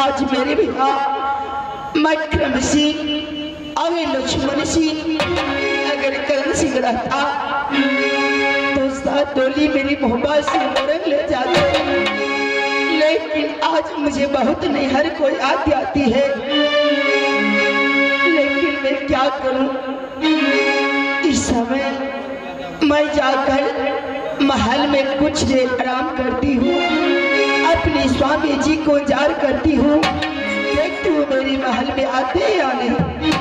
आज मेरे बिना मकरम सिंह और लक्ष्मण सिंह अगर करण सिंह रहता तो साथ डोली मेरी मोहब्बत से मोरंग ले जाते। लेकिन आज मुझे बहुत नैहर को याद आती है, लेकिन मैं क्या करूं। इस समय मैं जाकर महल में कुछ देर आराम करती हूँ, अपने स्वामी जी को जार करती हूँ, देखती हूँ मेरी महल में आते या नहीं।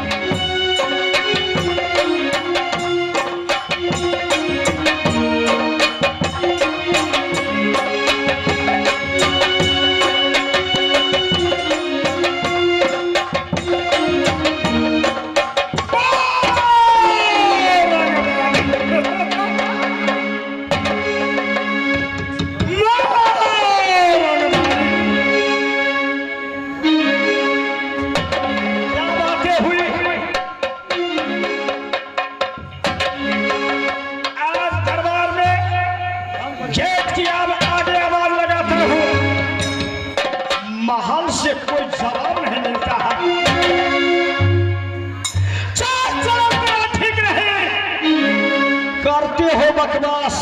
बकवास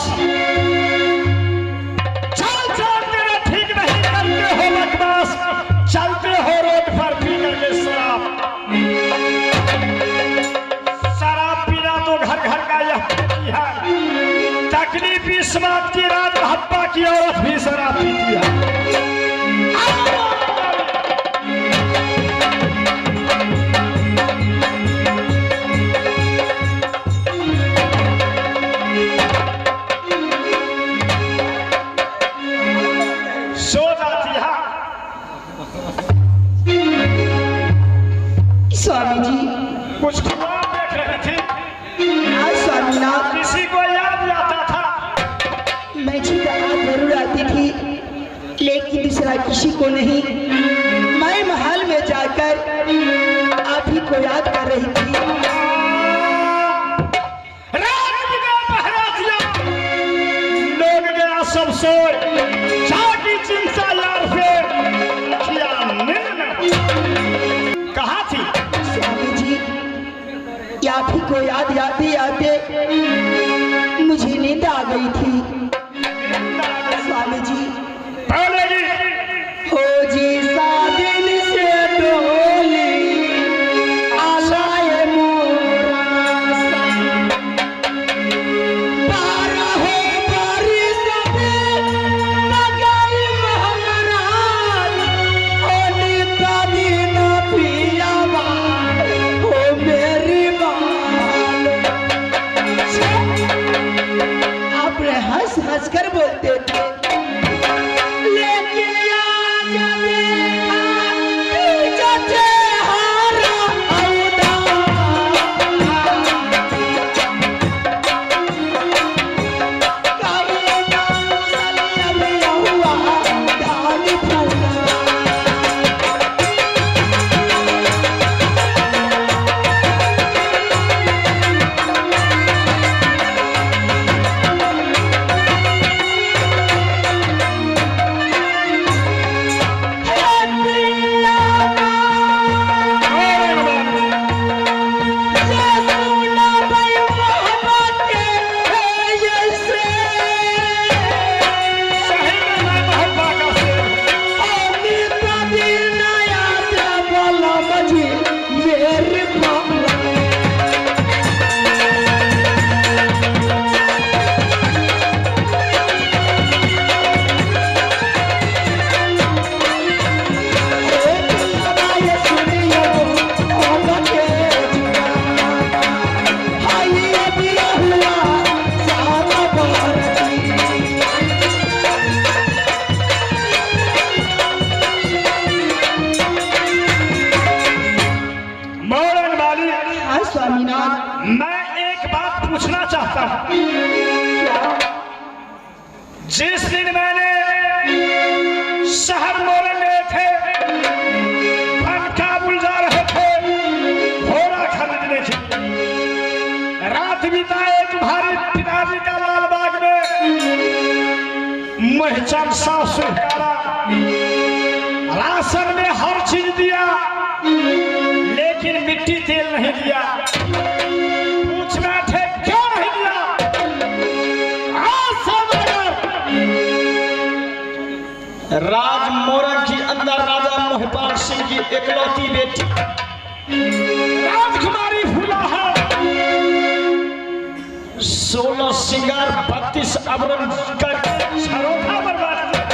चल चल तेरा ठीक नहीं करते हो बकवास, चलते हो रोड पर पी करके शराब। शराब पीना तो घर घर का यह है। तकलीफ इस बात की रात हप्पा की औरत भी शराब पीती है। स्वामी जी कुछ ख्वाब देख रहे थे? स्वामीनाथ, किसी को याद आता था? मैं जी जरूर आती थी, लेकिन दूसरा किसी को नहीं। मैं महल में जाकर आप ही को याद कर रही थी। रात गया पहरा दिया, लोग गया सब सोए, जागी चिंता यार से किया कहा थी? स्वामी जी, आप ही को याद आते आते मुझे नींद आ गई थी। स्वामी जी हो जी सादिन से डोली आलाए मोरा बारह हो बारिश में लगाई महराज होने का दिन पिया हो मेरी बाल। आपने हंस हंस कर बोलते थे, मैं एक बात पूछना चाहता हूं। जिस दिन मैंने शहर मोरंग गए थे, बनका बुलजा रहे थे घोड़ा खरीदने के, रात बिताए तुम्हारे पिताजी का लालबाग में, महचन साफ सुथरा राशन में हर महिपाल सिंह की इकलौती बेटी राजकुमारी फूलाहा 16 सिंगार 32 आभरण करके झरोखा बर्बाद किया।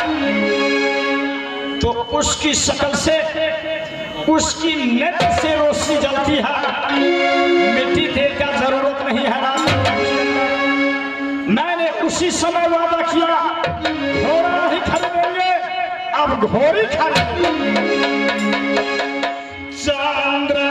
तो उसकी शक्ल से उसकी नेत्र से रोशनी जलती है। मिट्टी तेल का जरूरत नहीं है। मैंने उसी समय वादा किया घोड़ा नहीं खरीदेंगे, अब घोड़ी खरीदेंगे। चंद्र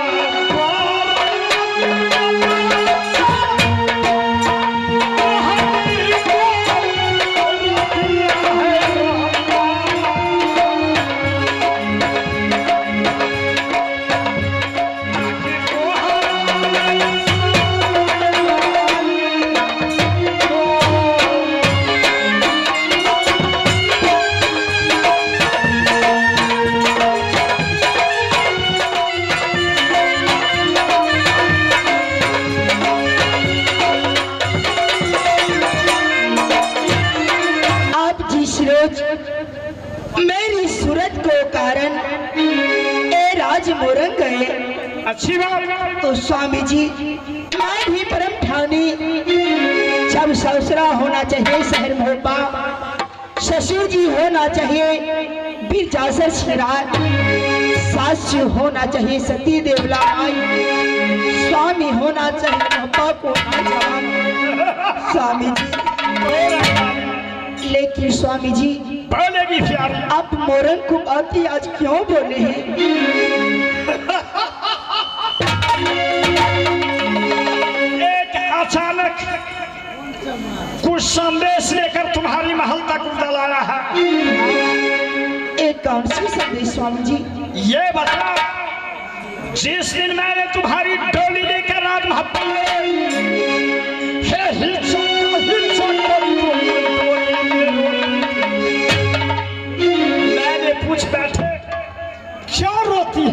मेरी सूरत को कारण ए राज मोरंग गए। अच्छी बात। तो स्वामी जी मैं भी परम ठानी जब ससुरा होना चाहिए शहर भोपा, ससुर जी होना चाहिए बीर जासर छिरार, सास होना चाहिए सती देवलाई, स्वामी होना चाहिए भोपा को स्वामी जी। लेकिन स्वामी जी बोलेगी प्यारी, आप मोरंग को बाकी आज क्यों बोले हैं? एक अचानक कुछ संदेश लेकर तुम्हारी महल तक उड़ल आया है। एक कौन सी संदेश स्वामी जी? ये बता, जिस दिन मैंने तुम्हारी डोली लेकर राजमहल में मैंने पूछ बैठे क्यों रोती है?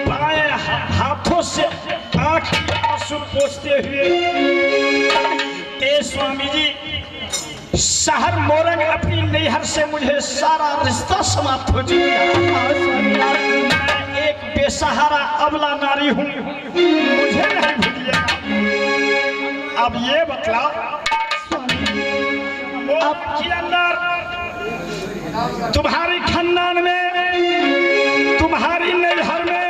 बाएं हाथों से आंख के आंसू पोंछते हुए ए स्वामी जी, शहर मोरंग अपनी नैहर से मुझे सारा रिश्ता समाप्त हो चुका है। मैं एक बेसहारा अबला नारी हूँ, मुझे नहीं भूलिएगा। अब ये बतलाओ, आपके अंदर तुम्हारी खानदान में, तुम्हारी नैहर में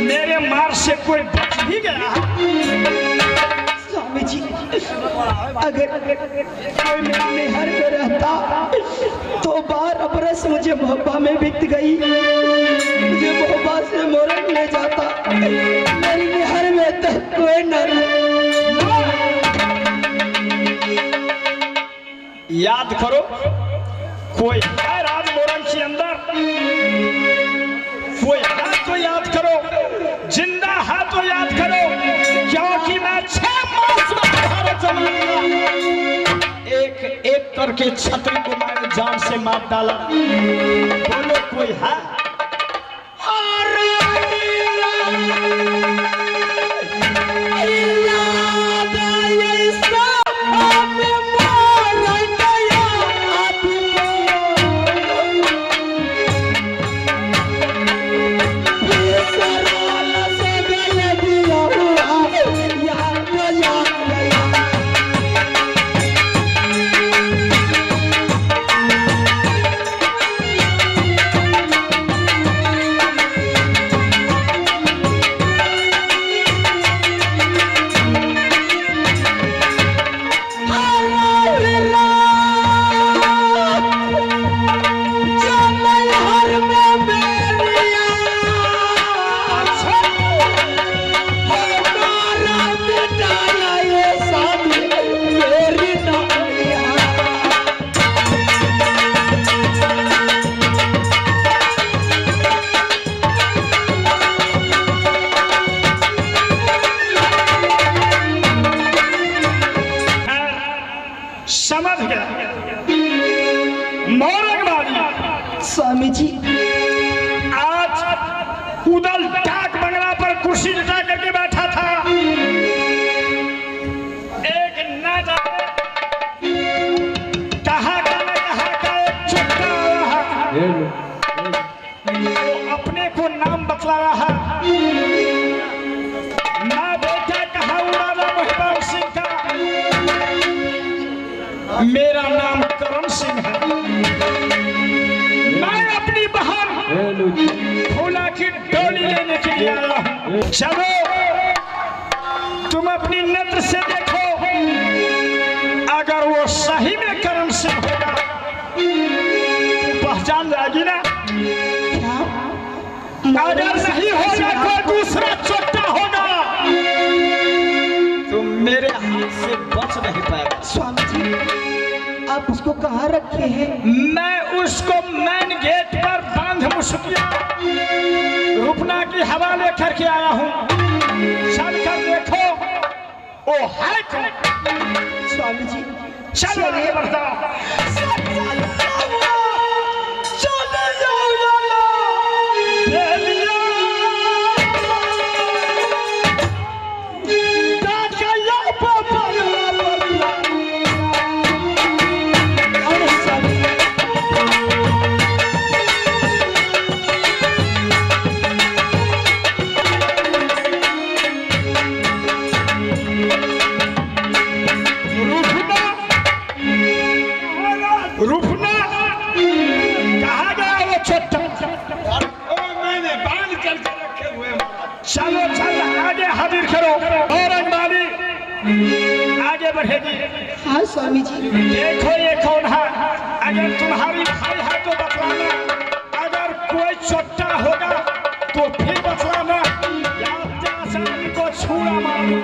मेरे मार से कोई बच भी गया? स्वामी जी अगर कोई मेरे नैहर में रहता तो 12 बरस मुझे मोहब्बा में बीत गई, मुझे मोहब्बा से मोरंग ले जाता, मेरी नैहर में तो कोई न रहा। याद करो, कोई है राज मोरंग के अंदर? कोई है तो याद करो, जिंदा है तो याद करो, क्योंकि मैं 6 मास एक एक करके छतरी को मैंने जान से मार डाला। बोलो कोई है? समझ गया मोरंगबाजी। स्वामी जी आज उदल डाक बंगला पर कुर्सी लटा करके बैठा था, एक न जाने कहाँ का एक चुटका आया है। बतला रहा। मैं बेटा कहा राजा महिपाल सिंह का, मेरा नाम करण सिंह है। मैं अपनी बहन फूला की डोली लेने के लिए आया हूँ। चलो तुम अपनी नजर से देखो, अगर वो सही में करण सिंह होगा तो पहचान जाएगी ना। अगर नहीं होगा कोई दूसरा चोटा होगा तो मेरे हाथ से बच नहीं पाएगा। स्वामी जी आप उसको कहाँ रखे हैं? मैं उसको मेन गेट पर बांध मुसुकिया रुपना की हवाले करके आया हूँ। चल कर देखो वो है कौन। स्वामी जी चलो आगे बढ़ता। रुपना कहा गया वो छोटा? मैंने बांध करके रखे हुए। चलो चल आगे हाजिर करो और अंबानी आगे बढ़ेगी। हाँ स्वामी जी। देखो ये कौन है, अगर तुम्हारी भाई है तो बतलाना, अगर कोई छोटा होगा तो फिर बतलाना, या चाचा को छुरा मारो।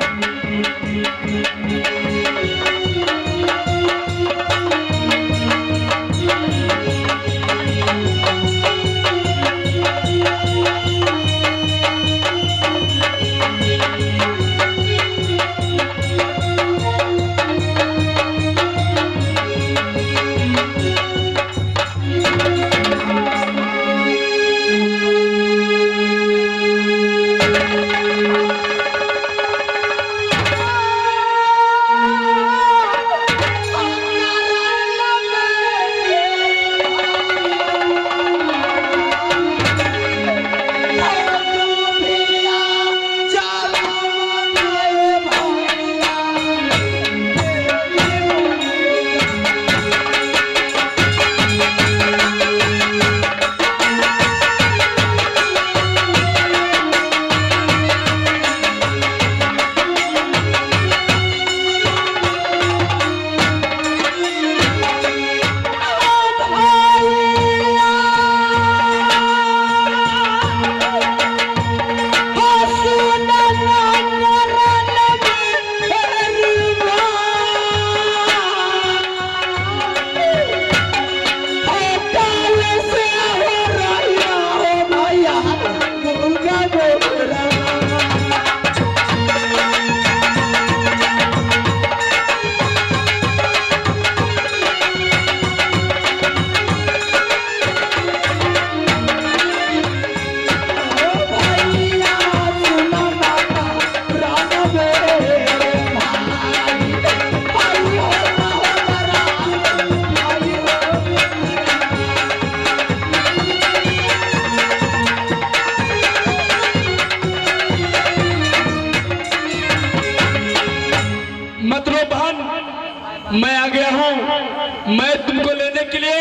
मैं आ गया हूँ, मैं तुमको लेने के लिए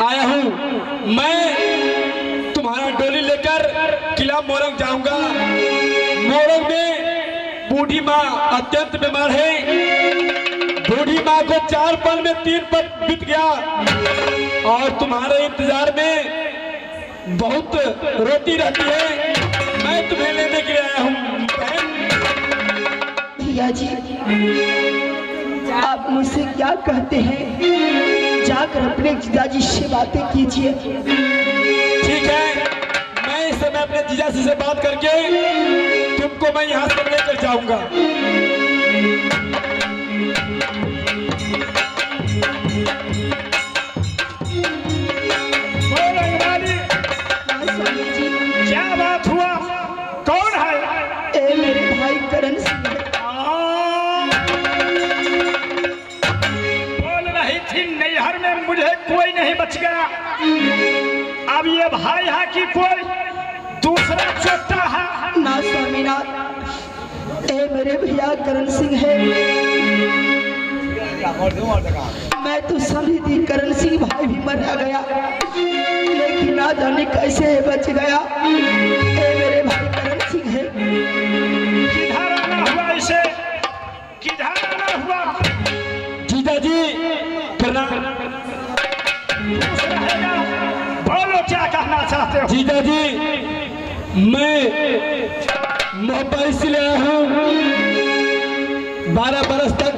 आया हूँ। मैं तुम्हारा डोली लेकर किला मोरंग जाऊंगा। मोरंग में बूढ़ी माँ अत्यंत बीमार है। बूढ़ी माँ को 4 पल में 3 पल बीत गया और तुम्हारे इंतजार में बहुत रोती रहती है। मैं तुम्हें लेने के लिए आया हूँ। भैया जी आप मुझसे क्या कहते हैं? जाकर अपने जीजाजी से बातें कीजिए। ठीक है, मैं इस समय अपने जीजाजी से बात करके तुमको मैं यहाँ से लेकर जाऊंगा। क्या बात हुआ? कौन है? मेरे भाई करण सिंह। नैहर में मुझे कोई नहीं बच गया, अब ये भाई है कि कोई दूसरा ना स्वामीनाथ, ए मेरे भैया करण सिंह है। मैं तो समझी थी करण सिंह भाई भी मर गया, लेकिन ना जाने कैसे बच गया। ए मेरे भाई करण सिंह है। किधर आना हुआ इसे, किधर आना हुआ? जीजा जी करना। बोलो क्या कहना चाहते हो? जीजा जी मैं मोहब्बत इसलिए आया हूँ, 12 बरस तक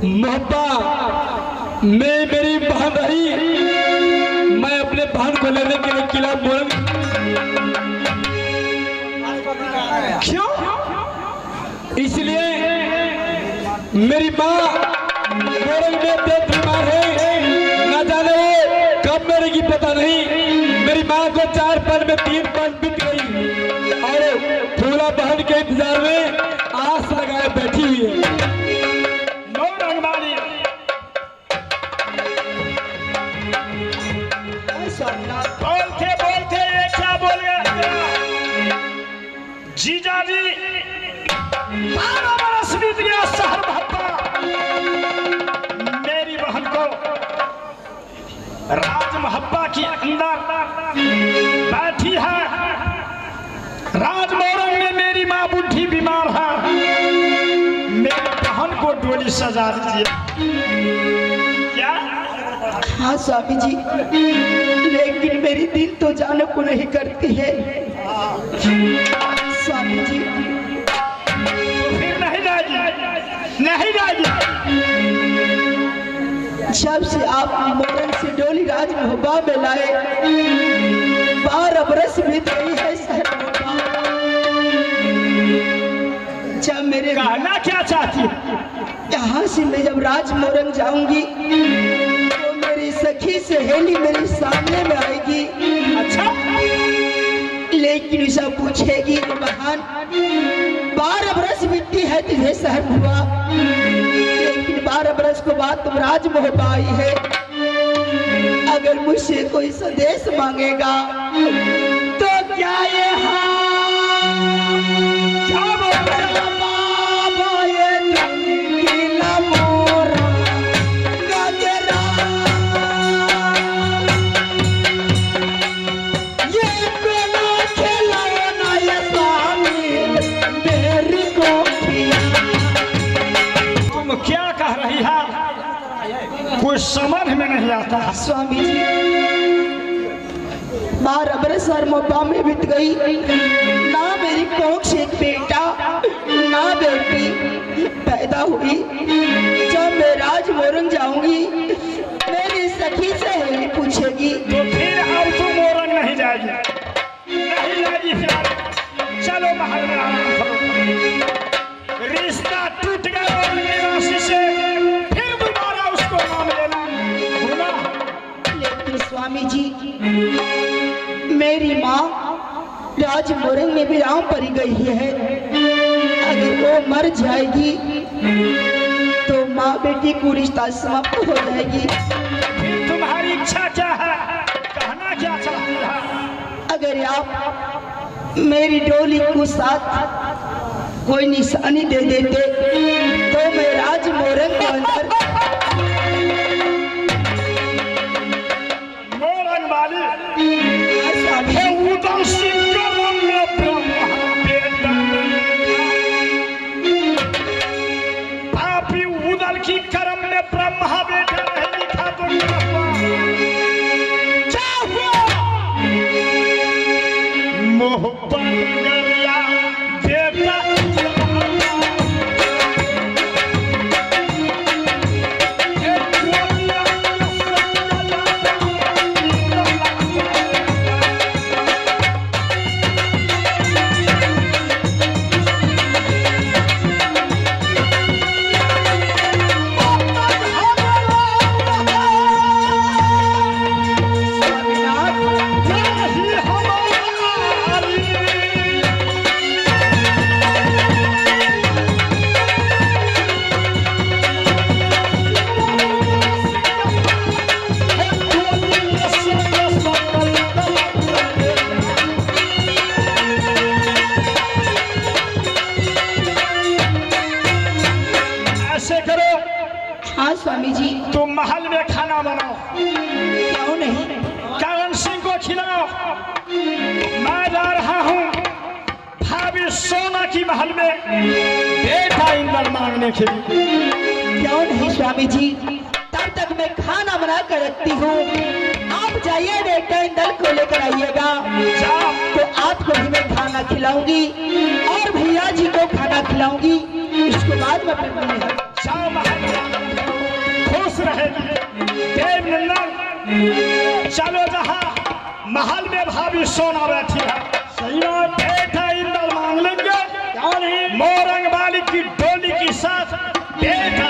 मोहब्बत में मेरी बहन रही। मैं अपने बहन को लेने के लिए किला मोरंग। क्यों? इसलिए मेरी माँ मोरंग में पेट बीमार है, ना जाने वो कब मरेगी पता नहीं। मेरी माँ को 4 पल में 3 पल बीत गई और फूला बहन के इंतजार में आस लगाए बैठी हुई है। मोरंग वाली बोलते बोलते ये क्या बोल गया? जीजा जी 12 बरस बीत गया शहर भत्ता, मेरी बहन को राज मोहब्बा के अंदर बैठी है। राज मोरंग में मेरी माँ बुढ़ी बीमार है, मेरी बहन को डोली सजा दीजिए। क्या? हाँ स्वामी जी, लेकिन मेरी दिल तो जाने को नहीं करती है स्वामी जी। तो फिर नहीं जाएगी, नहीं जाएगी। जब से आप मोरंग से डोली राज मोहब्बा में लाए, 12 बरस बीत गई है शहर मोहब्बा। जब मेरे कहना क्या चाहती है? यहाँ से मैं जब राज मोरंग जाऊंगी तो मेरी सखी सहेली मेरे सामने में आएगी। अच्छा, लेकिन उसे पूछेगी बहन 12 बरस बीती है तुझे शहर हुआ, लेकिन 12 बरस के बाद तुम राज मोहब्बा आई है। अगर मुझसे कोई संदेश मांगेगा तो क्या ये क्या बोलेगा? बाबा ये किला मोरंग गजरा, ये कोना खिलौना ये स्वामी मेरी गोपिया। तुम क्या कह रही है? कुछ समझ में नहीं आता। स्वामी जी 12 बरस और मोहब्बा में बीत गई, ना मेरी कोख से एक बेटा ना बेटी पैदा हुई। जब मैं राज मोरंग जाऊंगी मेरी सखी सहेली पूछेगी तो फिर अब तुम मोरंग नहीं जाएगी, नहीं जाएगी। फिर चलो महल में आराम करो। रिश्ता टूट गया मोरंग निवासी से, फिर दोबारा उसको नाम लेना भूला। लेकिन स्वामी जी मेरी माँ राज मोरंग में विराम पड़ी गई है। अगर वो मर जाएगी तो माँ बेटी को रिश्ता समाप्त हो जाएगी। फिर तुम्हारी इच्छा क्या है? कहना क्या चाहती है? अगर आप मेरी डोली को साथ कोई निशानी दे देते तो मैं राज मोरंग के अंदर मोरंग वाली स्वामी हे जी, उदम सिंह करम में ब्रह्मा बेटा, पापी उदल की करम में ब्रह्मा बेटा नहीं लिखा तो क्या हुआ? क्या हुआ? मोहब्बत गरिया बेटा जी। तुम महल में खाना बनाओ। क्यों नहीं? करण सिंह को खिलाओ। मैं जा रहा हूँ भाभी सोना की महल में बेटा इंदल मांगने के लिए। क्यों नहीं स्वामी जी, तब तक मैं खाना बना कर रखती हूँ। आप जाइए, बेटा इंदल को लेकर आइएगा, तो आपको भी मैं खाना खिलाऊंगी और भैया जी को खाना खिलाऊंगी। उसके बाद मैं अपने जाओ महल में, खुश रहेगी देव नंदन। चलो जहाँ महल में भाभी सोना बैठी है, सही बात, बेटा इंदल मांग लेंगे। मोरंग वाली की डोली के साथ बेटा